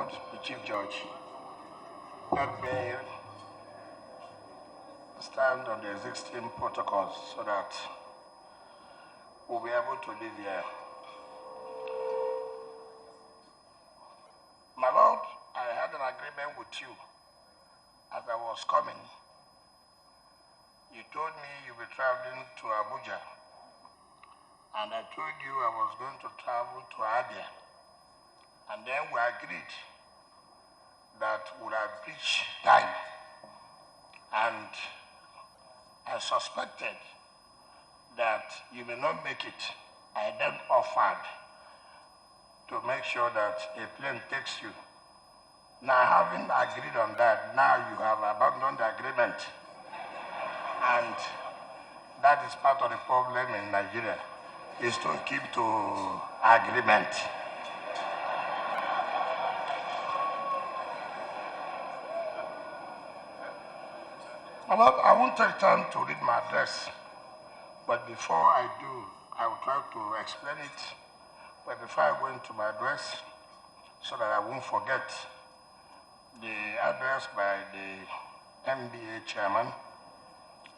Court, the Chief Judge, let me stand on the existing protocols so that we'll be able to live here. My Lord, I had an agreement with you as I was coming. You told me you'll be traveling to Abuja, and I told you I was going to travel to Abia. And then we agreed that we'll have reached time. And I suspected that you may not make it. I then offered to make sure that a plane takes you. Now, having agreed on that, now you have abandoned the agreement. And that is part of the problem in Nigeria, is to keep to agreement. I won't take time to read my address, but before I do, I will try to explain it. But before I go into my address, so that I won't forget, the address by the MBA chairman,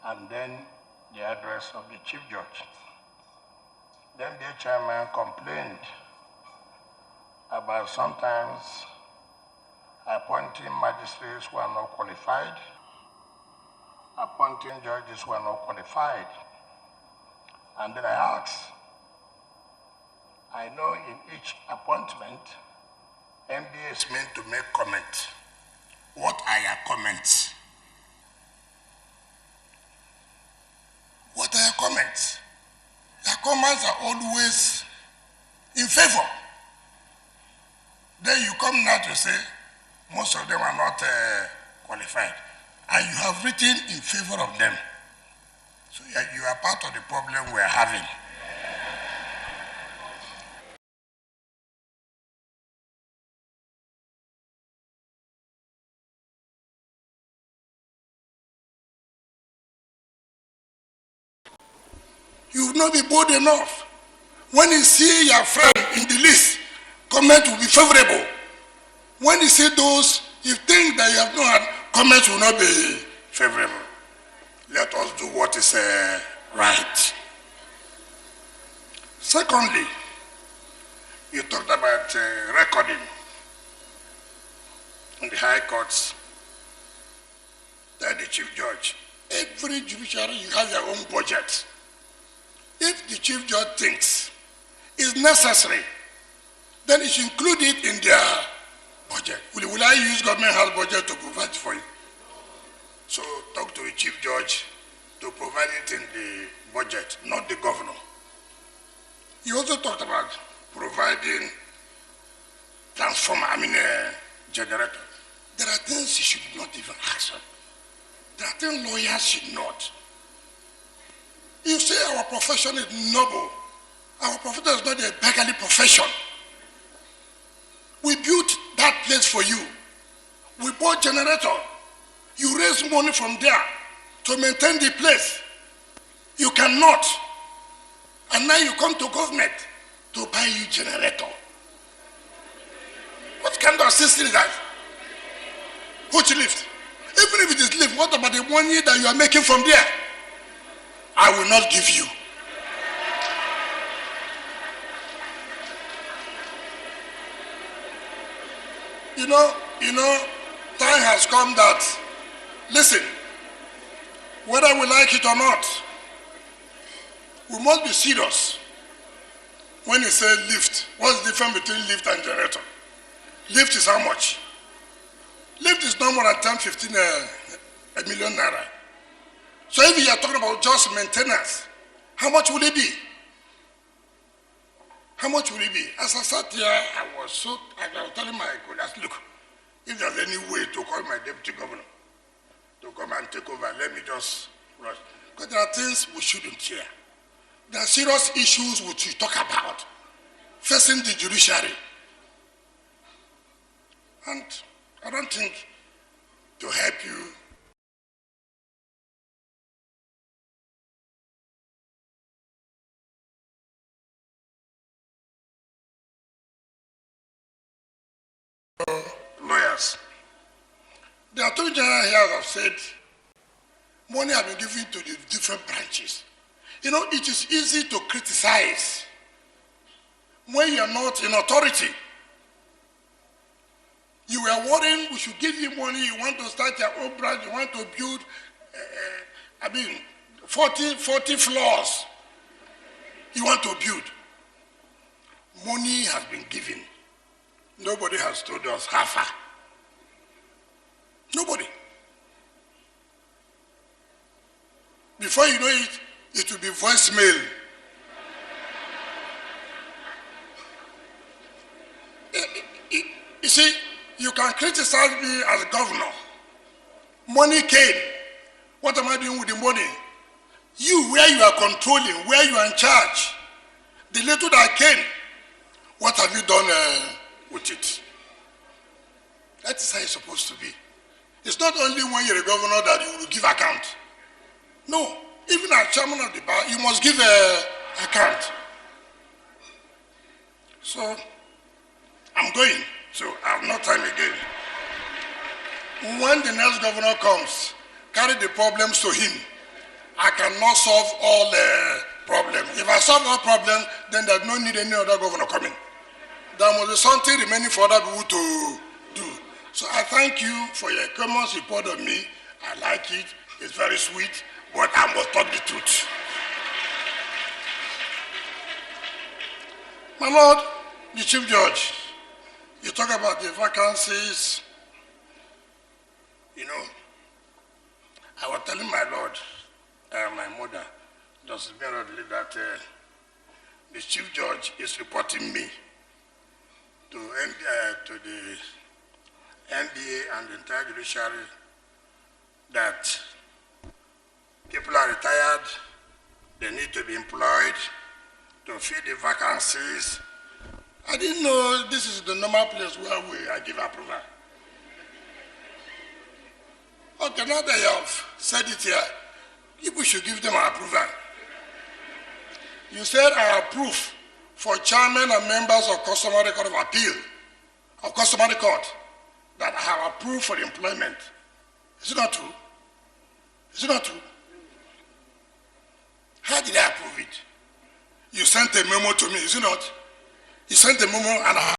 and then the address of the Chief Judge. The MBA chairman complained about sometimes appointing magistrates who are not qualified, appointing judges who are not qualified. And then I asked, I know in each appointment, MBA is meant to make comments. What are your comments? What are your comments? Your comments are always in favor. Then you come now to say, most of them are not qualified. And you have written in favor of them. So you are part of the problem we are having. You will not be bold enough. When you see your friend in the list, comment will be favorable. When you see those, you think that you have not had, comments will not be favorable. Let us do what is right. Secondly, you talked about recording in the high courts. That the Chief Judge, every judiciary, you have your own budget. If the Chief Judge thinks it's necessary, then it should include it in their budget. Will I use government house budget to provide for you? So talk to the Chief Judge to provide it in the budget, not the governor. You also talked about providing transformer, generator. There are things you should not even ask. There are things lawyers should not. You say our profession is noble. Our profession is not a beggarly profession. We built that place for you. We bought generator. You raise money from there to maintain the place. You cannot. And now you come to government to buy you generator. What kind of system is that? Which lift? Even if it is lift, what about the money that you are making from there? I will not give you. You know, time has come that, listen, whether we like it or not, we must be serious. When you say lift, what's the difference between lift and generator? Lift is how much? Lift is no more than 10, 15 a million naira. So if you are talking about just maintenance, how much will it be? How much will it be? As I sat here, I was telling my colleagues, look, if there's any way to call my deputy governor to come and take over, let me just rush. Because there are things we shouldn't hear. There are serious issues which we talk about facing the judiciary. And I don't think to help you, years. The Attorney General here have said money has been given to the different branches. You know, it is easy to criticize when you are not in authority. You were worrying we should give you money, you want to start your own branch, you want to build, 40 floors you want to build. Money has been given. Nobody has told us how far. Nobody. Before you know it, it will be voicemail. You see, you can criticize me as a governor. Money came. What am I doing with the money? You, where you are controlling, where you are in charge, the little that came, what have you done with it? That is how it's supposed to be. It's not only when you're a governor that you will give account. No, even as chairman of the bar, you must give an account. So, I'm going, so I have no time again. When the next governor comes, carry the problems to him. I cannot solve all the problems. If I solve all problems, then there's no need any other governor coming. There must be something remaining for other people to do. So I thank you for your common support of me. I like it. It's very sweet, but I must talk the truth. My Lord, the Chief Judge, you talk about the vacancies. You know, I was telling my Lord, my mother, Justice Benrodley, that the Chief Judge is reporting me to the NBA and the entire Judiciary that people are retired, they need to be employed to fill the vacancies. I didn't know this is the normal place where I give approval. Okay, now that you have said it here, people should give them approval. You said I approve for chairmen and members of customary court of appeal, of customary court, that I have approved for employment. Is it not true? Is it not true? How did I approve it? You sent a memo to me, is it not? You sent a memo and I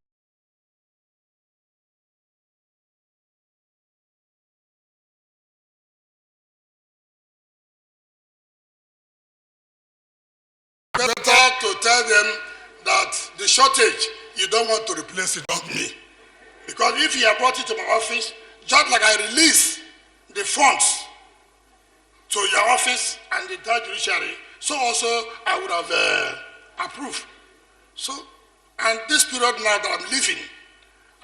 better to tell them that the shortage, you don't want to replace it, not me. Because if you have brought it to my office, just like I release the funds to your office and the entire Judiciary, so also I would have approved. So, and this period now that I'm living,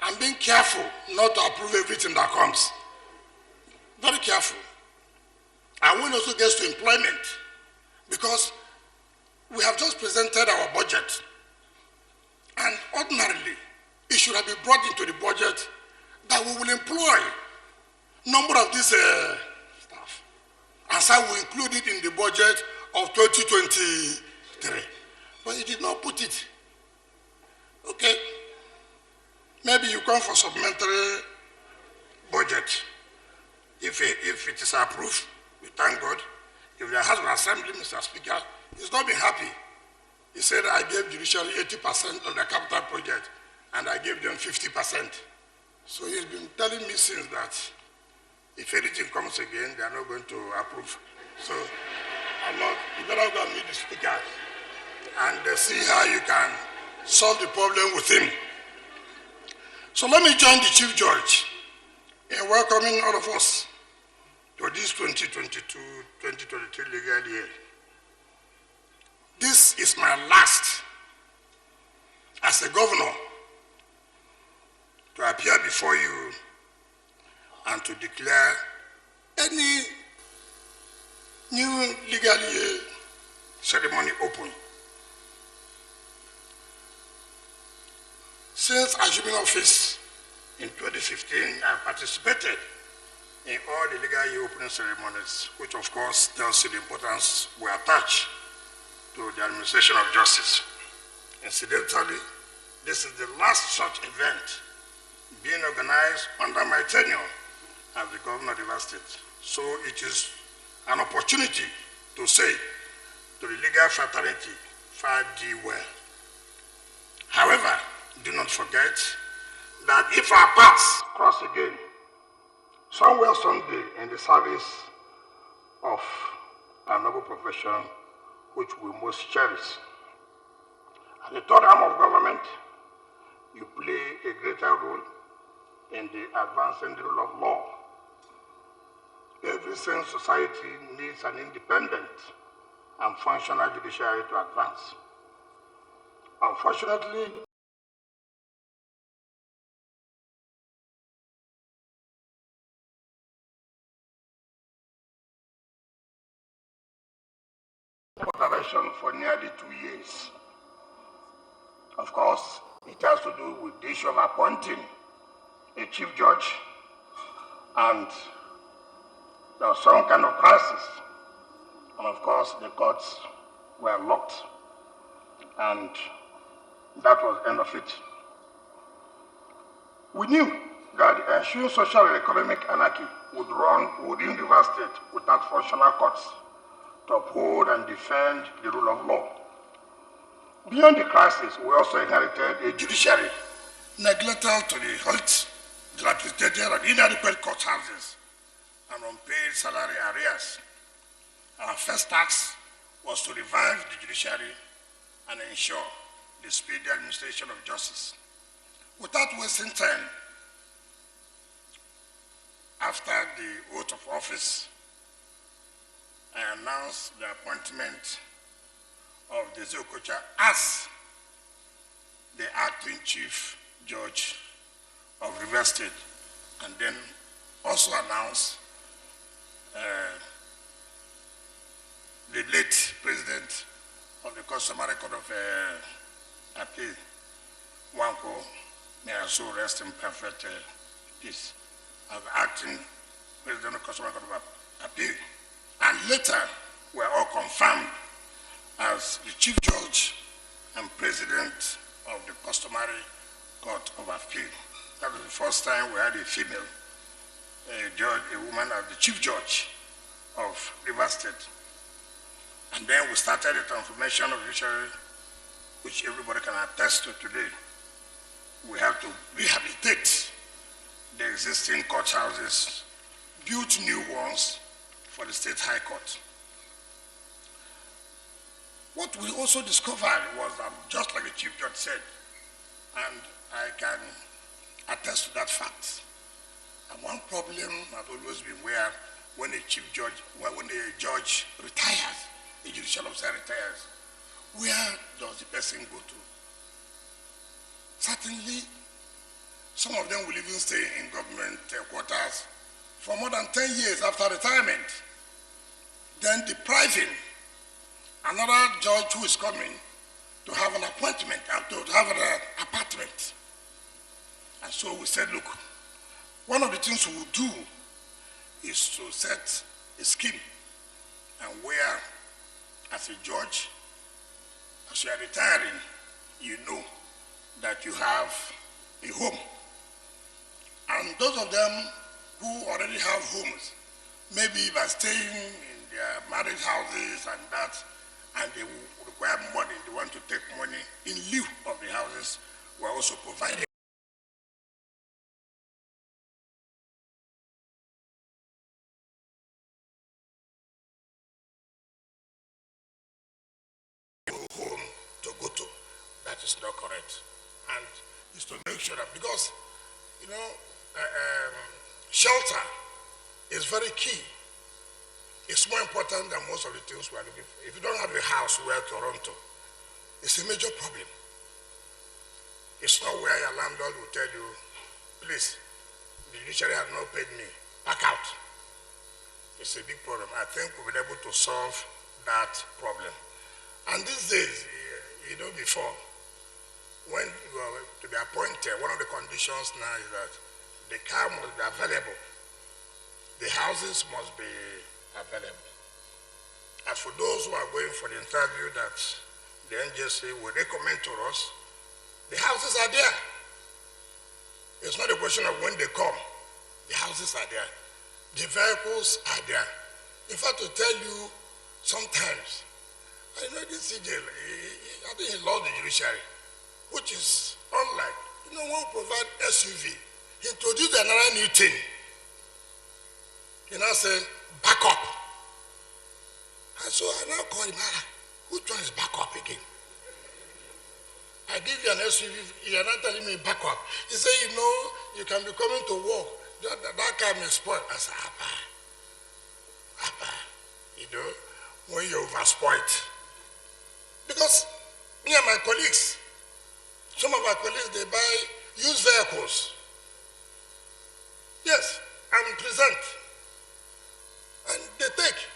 I'm being careful not to approve everything that comes. Very careful. And when it also gets to employment, because we have just presented our budget, and ordinarily, it should have been brought into the budget that we will employ number of these staff. And so we include it in the budget of 2023. But it did not put it. Okay. Maybe you come for supplementary budget. If it is approved, we thank God. If the House of Assembly, Mr. Speaker, he's not been happy. He said I gave Judiciary 80% of the capital project, and I gave them 50%. So he's been telling me since that if anything comes again, they are not going to approve. So you better go and meet the Speaker and see how you can solve the problem with him. So let me join the Chief Judge in welcoming all of us to this 2022-2023 legal year. This is my last as a governor to appear before you and to declare any new legal year ceremony open. Since assuming office in 2015, I participated in all the legal year opening ceremonies, which of course tells you the importance we attach to the administration of justice. Incidentally, this is the last such event being organized under my tenure as the governor of the state. So it is an opportunity to say to the legal fraternity, fare thee well. However, do not forget that if our paths cross again, somewhere someday in the service of a noble profession which we most cherish, as the third arm of government, you play a greater role in the advancing the rule of law. Every sane society needs an independent and functional judiciary to advance. Unfortunately, direction for nearly 2 years. Of course, it has to do with the issue of appointing a chief judge, and there was some kind of crisis. And of course, the courts were locked, and that was the end of it. We knew that the ensuing social and economic anarchy would ruin the state without functional courts to uphold and defend the rule of law. Beyond the crisis, we also inherited a judiciary neglected to the health, dilapidated and inadequate court houses, and unpaid salary arrears. Our first task was to revive the judiciary and ensure the speedy administration of justice. Without wasting time, after the oath of office, I announced the appointment of the Zokocha as the acting chief judge of River State, and then also announced the late president of the Customary Court of Appeal, Wanko, may also rest in perfect peace, as acting president of the Customary Court of Appeal. And later, were all confirmed as the chief judge and president of the Customary Court of Appeal. That was the first time we had a female judge, a woman as the chief judge of River State. And then we started the transformation of judiciary, which everybody can attest to today. We have to rehabilitate the existing court houses, build new ones for the State High Court. What we also discovered was that, just like the Chief Judge said, and I can attest to that fact, and one problem has always been where when a chief judge, when a judge retires, a judicial officer retires, where does the person go to? Certainly, some of them will even stay in government quarters for more than 10 years after retirement, then depriving another judge who is coming to have an appointment and to have an apartment. And so we said, look, one of the things we will do is to set a scheme, and where, as a judge, as you are retiring, you know that you have a home. And those of them who already have homes, maybe by staying in their marriage houses and that, and they will require money, they want to take money in lieu of the houses, we are also providing home to go to. That is not correct. And is to make sure that, because, you know, shelter is very key. It's more important than most of the things we are looking for. If you don't have a house where to run to, it's a major problem. It's not where your landlord will tell you, please, the judiciary has not paid me, back out. It's a big problem. I think we've been able to solve that problem. And these days, you know, before, when you are to be appointed, one of the conditions now is that the car must be available. The houses must be available. As for those who are going for the interview that the NJC will recommend to us, the houses are there. It's not a question of when they come. The houses are there. The vehicles are there. In fact, to tell you, sometimes, I know this CJ, I think he lost the judiciary, which is unlike, when we provide SUV, he introduced another new thing. He now said, back up. And so I now call him, which one is back up again? I give you an SUV, you're not telling me back up. He said, you can be coming to work. That car may spoil. I said, Abba, when you're overspoiled. Because me and my colleagues, some of our colleagues, they buy used vehicles. Yes, and present. And they take.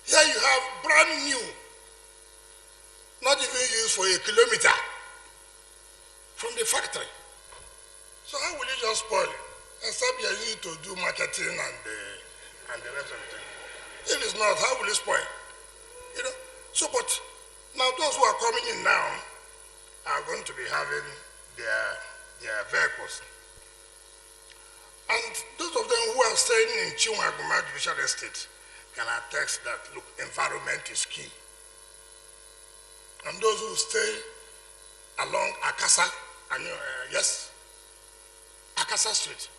Here you have brand new, not even used for a kilometer from the factory. So how will you just spoil it? Except you need to do marketing and the rest of it. If it's not, how will it spoil? So, but now those who are coming in now are going to be having their vehicles. And those of them who are staying in Chinua Judicial Estate can attest that, look, environment is key. And those who stay along Akasa, yes, Akasa Street,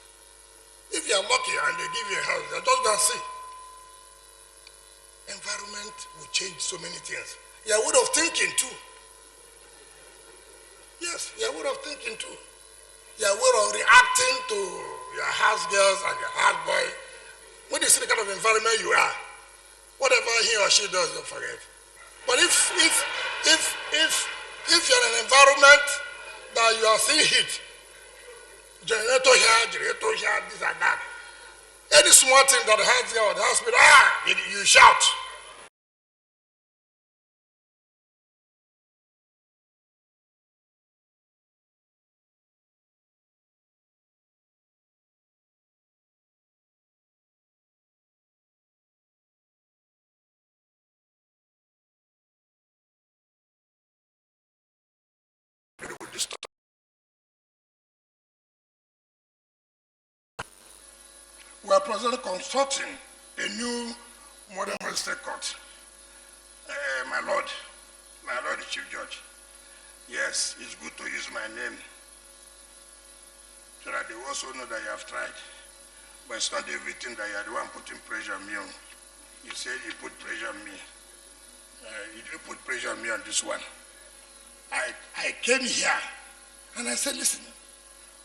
if you are lucky and they give you a house, they're just going to see. Environment will change so many things. Your way of thinking too. Yes, your way of thinking too. Your way of reacting to your house girls and your house boy. When you see the kind of environment you are, whatever he or she does, don't forget. But if you're in an environment that you are seeing heat, generator here, this and that, any small thing that has here or the hospital, you shout. We are presently constructing a new modern magistrate court. My Lord, the Chief Judge. Yes, it's good to use my name so that they also know that you have tried. But it's not everything that you are the one putting pressure on me on. You said you put pressure on me. You didn't put pressure on me on this one. I came here and I said, listen,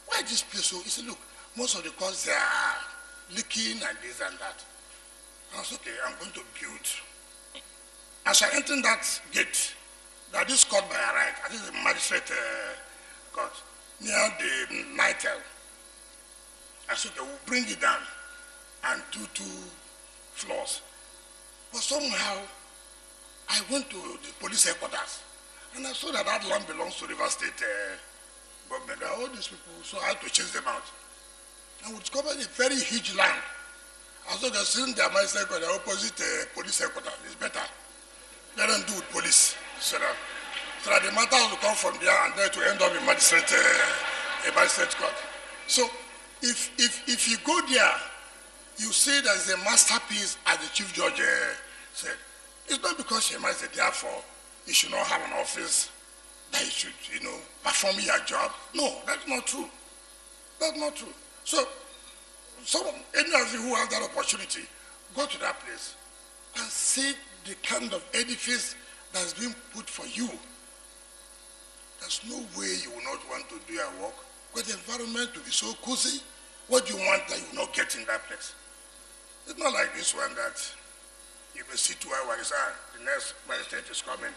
why this place so? He said, look, most of the courts they are leaking and this and that. I said, okay, I'm going to build. As I entered that gate, that is court by right, I think the magistrate court, near the Nitel. I said, okay, we'll bring it down and do 2 floors. But somehow, I went to the police headquarters and I saw that that land belongs to River State government. All these people, so I had to chase them out. And we discovered a very huge land. As long as sitting there, my second, the opposite police headquarters is better. They don't do with police. So that the matter will come from there and then to end up in magistrate court. So if you go there, you see there's a masterpiece, as the Chief Judge said. It's not because she might say, therefore, you should not have an office that you should, perform your job. No, that's not true. That's not true. So, any of you who have that opportunity, go to that place and see the kind of edifice that's been put for you. There's no way you will not want to do your work, because the environment will be so cozy. What do you want that you will not get in that place? It's not like this one that you may see 2 hours, the next magistrate is coming,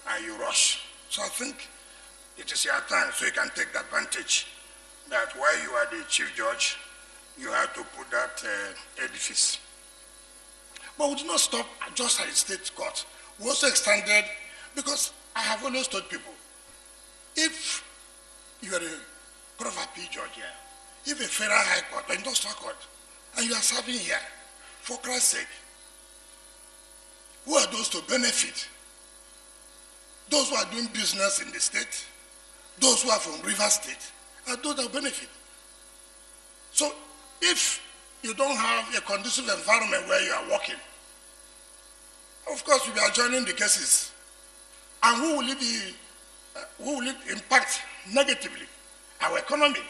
and you rush. So I think it is your time, so you can take the advantage that while you are the Chief Judge, you have to put that edifice. But we did not stop just at the state court. We also extended, because I have always told people, if you are a Court of Appeal judge here, if a federal high court or industrial court, and you are serving here, for Christ's sake, who are those to benefit? Those who are doing business in the state, those who are from River State, are those that benefit. So if you don't have a conducive environment where you are working, of course we are joining the cases. And who will it impact negatively? Our economy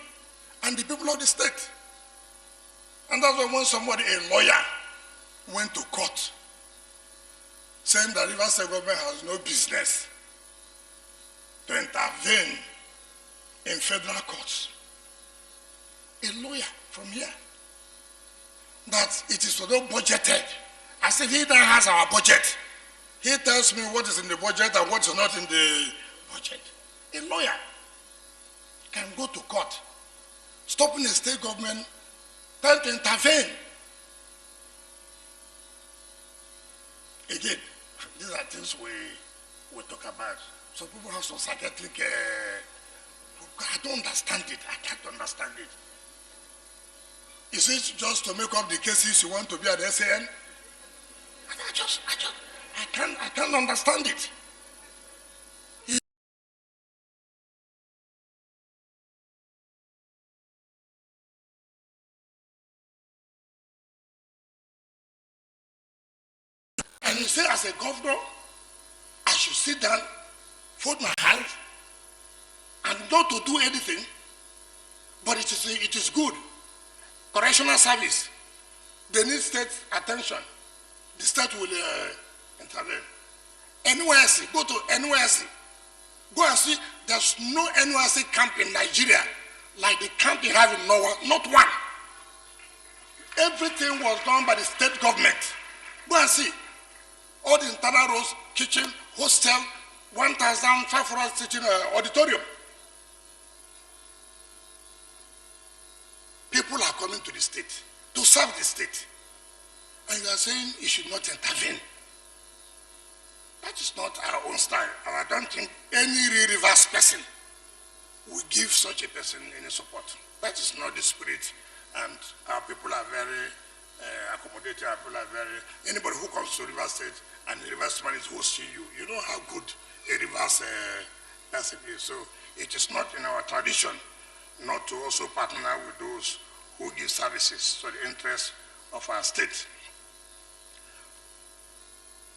and the people of the state. And that's why when somebody, a lawyer, went to court saying that Rivers State government has no business to intervene in federal courts. A lawyer from here, that it is not budgeted. I said, he that has our budget, he tells me what is in the budget and what is not in the budget. A lawyer can go to court, stopping the state government, trying to intervene. Again, these are things we talk about. Some people have some psychiatric, I don't understand it. I can't understand it. Is it just to make up the cases you want to be at the SAN? I can't understand it. And you say, as a governor, I should sit down, fold my hands, and not to do anything, but it is good. Correctional service, they need state attention. The state will intervene. NYSC, go to NYSC. Go and see, there's no NYSC camp in Nigeria like the camp you have in Norway, not one. Everything was done by the state government. Go and see. All the internal roads, kitchen, hostel, 1,500 sitting auditorium. People are coming to the state to serve the state. And you are saying you should not intervene. That is not our own style. And I don't think any reverse person will give such a person any support. That is not the spirit. And our people are very accommodating. Our people are very, anybody who comes to Rivers State and the reverse man is hosting you, you know how good a reverse person is. So it is not in our tradition not to also partner with those who give services to the interests of our state.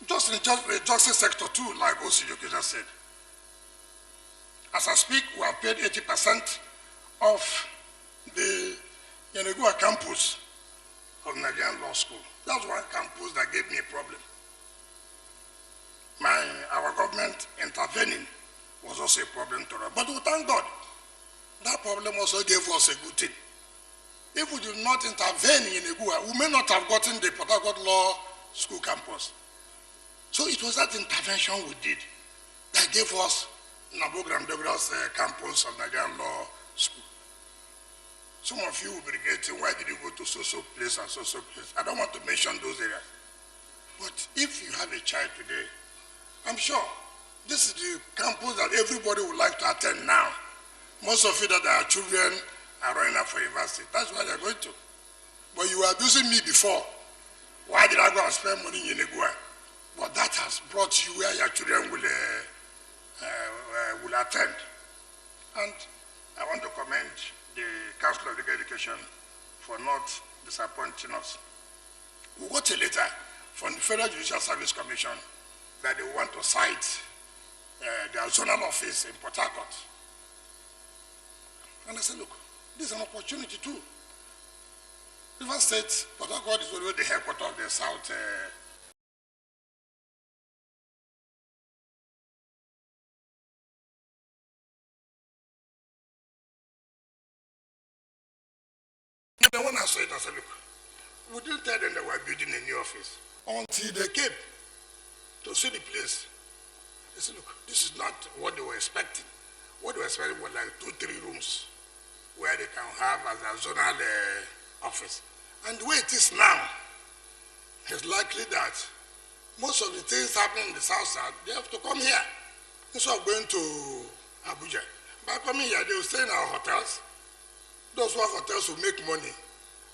Just in the justice sector too, like Osijoke just said. As I speak, we have paid 80% of the Yenegua campus of Nigerian Law School. That's one campus that gave me a problem. Our government intervening was also a problem to us. But we thank God. That problem also gave us a good thing. If we did not intervene in Yenegua, we may not have gotten the Port Harcourt Law School campus. So it was that intervention we did that gave us Nabogram Degra's campus of Nigerian Law School. Some of you will be regretting, why did you go to so-so place and so-so place? I don't want to mention those areas. But if you have a child today, I'm sure this is the campus that everybody would like to attend now. Most of you that are children are running up for university. That's why they're going to. But you were abusing me before. Why did I go and spend money in Yenegua? But that has brought you where your children will attend. And I want to commend the Council of Legal Education for not disappointing us. We got a letter from the Federal Judicial Service Commission that they want to cite their zonal office in Port Harcourt. And I said, look, this is an opportunity too. Rivers State, Port Harcourt is already the headquarters of the South. Then when I saw it, I said, look, we didn't tell them that we were building a new office until they came to see the place. They said, look, this is not what they were expecting. What they were expecting was like 2-3 rooms where they can have as a zonal office. And the way it is now, it's likely that most of the things happening in the South, they have to come here instead of going to Abuja. By coming here, they will stay in our hotels. Those who have hotels will make money,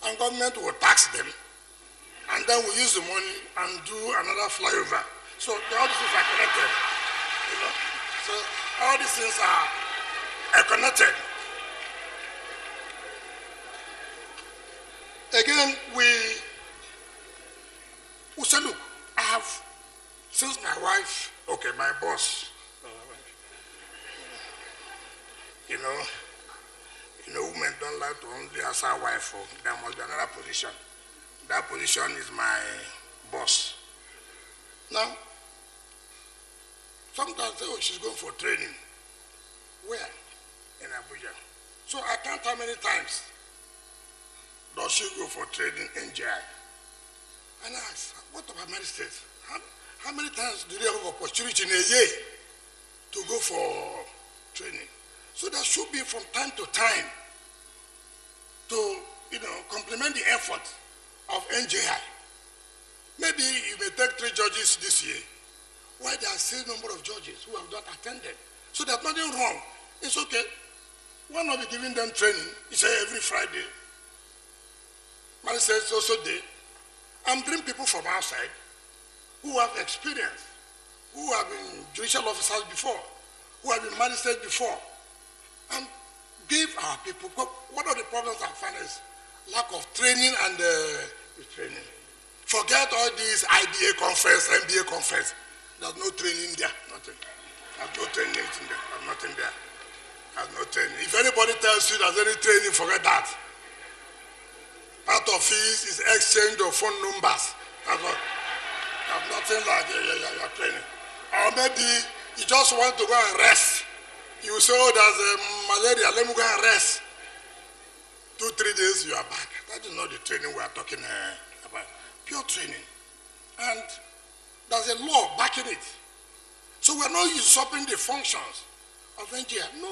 and government will tax them, and then we use the money and do another flyover. So all these things are connected, you know. So all these things are connected. again, we say, look, I have, since my wife, okay, my boss, you know, women don't like to only ask our wife, there must be another position. That position is my boss. Now, sometimes they say, oh, she's going for training. Where? In Abuja. So I count how many times does she go for training in NJI? And I ask, what about magistrate? How many times do they have opportunity in a year to go for training? So there should be from time to time to, complement the effort of NJI. Maybe you may take 3 judges this year, while there are still a number of judges who have not attended. So there's nothing wrong. It's okay. Why not be giving them training? It's every Friday. Magistrates also day. I'm bringing people from outside who have experience, who have been judicial officers before, who have been magistrates before, and give our people. One of the problems I find is lack of training and training. Forget all these IBA conference, MBA conference. There's no training there. Nothing. There's no training in there. There's nothing there. There's no training. If anybody tells you there's any training, forget that. Part of it is exchange of phone numbers. That's all. There's nothing like your training. Or maybe you just want to go and rest. You say, oh, there's malaria, let me go and rest. 2-3 days, you are back. That is not the training we are talking about. Pure training. And there's a law backing it. So we're not usurping the functions of NGI. No.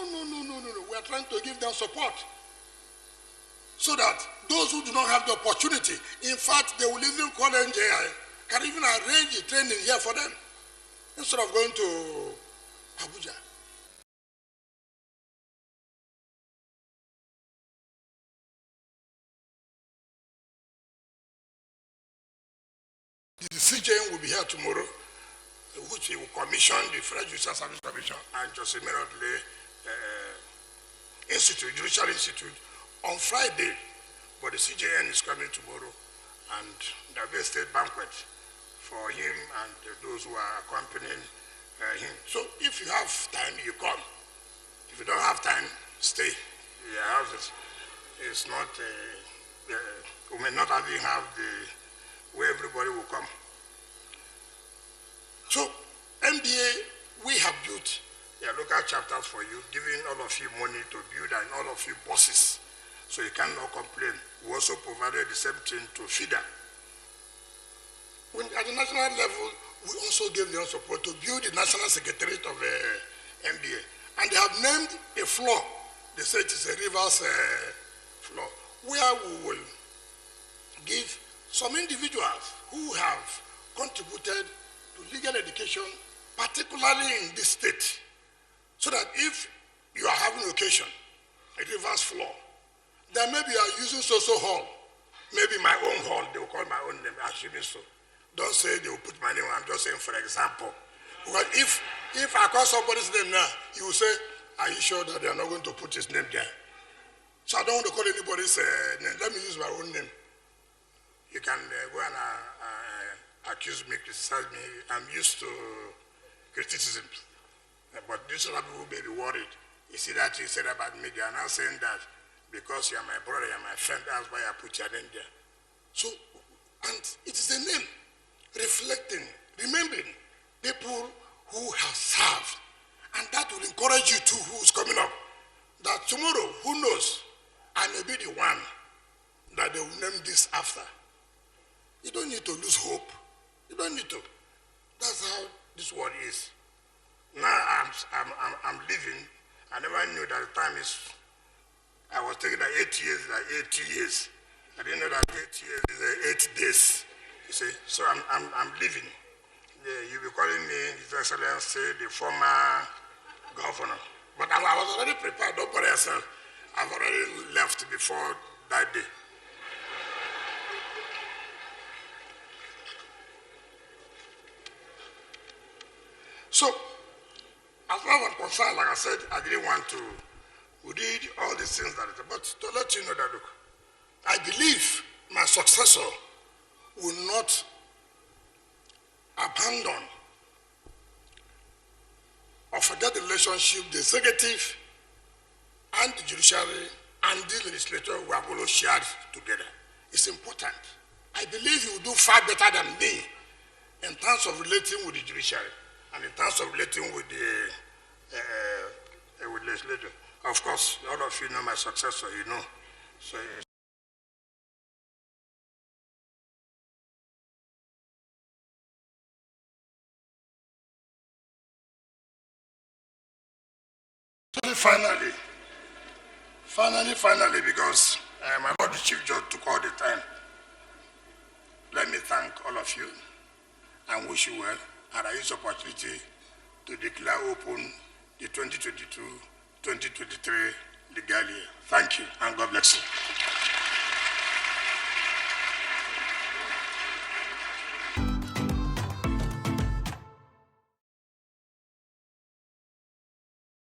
We are trying to give them support. So that those who do not have the opportunity, in fact, they will even call NGI, can even arrange a training here for them, instead of going to Abuja. The CJN will be here tomorrow, which will commission the Federal Judicial Service Commission and Judicial Institute, Judicial Institute, on Friday. But the CJN is coming tomorrow, and there will be a state banquet for him and those who are accompanying him. So if you have time, you come. If you don't have time, stay in your houses. It's not, we may not even have the where everybody will come. So, MBA, we have built local chapters for you, giving all of you money to build and all of you bosses, so you cannot complain. We also provided the same thing to FIDA. At the national level, we also gave them support to build the National Secretariat of MBA. And they have named a floor. They say it is a reverse floor, where we will give some individuals who have contributed to legal education, particularly in this state, so that if you are having an occasion, a reverse floor, then maybe you are using so-so hall, maybe my own hall, they will call my own name, Achebe so. Don't say they will put my name, I'm just saying for example. Because if I call somebody's name now, he will say, are you sure that they are not going to put his name there? So I don't want to call anybody's name, let me use my own name. You can go and accuse me, criticize me. I'm used to criticism. But this other people may be worried. You see that you said about me, they are now saying that because you are my brother, you are my friend, that's why I put your name there. So, and it is a name reflecting, remembering people who have served. And that will encourage you too, who's coming up. That tomorrow, who knows, I may be the one that they will name this after. You don't need to lose hope. You don't need to. That's how this world is. Now I'm living. I never knew that the time is. I was thinking that 8 years is like 80 years. I didn't know that 8 years is 8 days. You see, so I'm living. You'll be calling me His Excellency, the former governor. But I was already prepared. Don't worry yourself. I've already left before that day. So, as far as I'm concerned, like I said, I didn't want to read all these things that, but to let you know that, look, I believe my successor will not abandon or forget the relationship the executive and the judiciary and the legislature we have always shared together. It's important. I believe he will do far better than me in terms of relating with the judiciary and in terms of relating with the legislature. Of course, all of you know my successor, you know. So, finally, because my Lord the Chief Judge took all the time, let me thank all of you and wish you well, and I use the opportunity to declare open the 2022-2023 legal year. Thank you, and God bless you.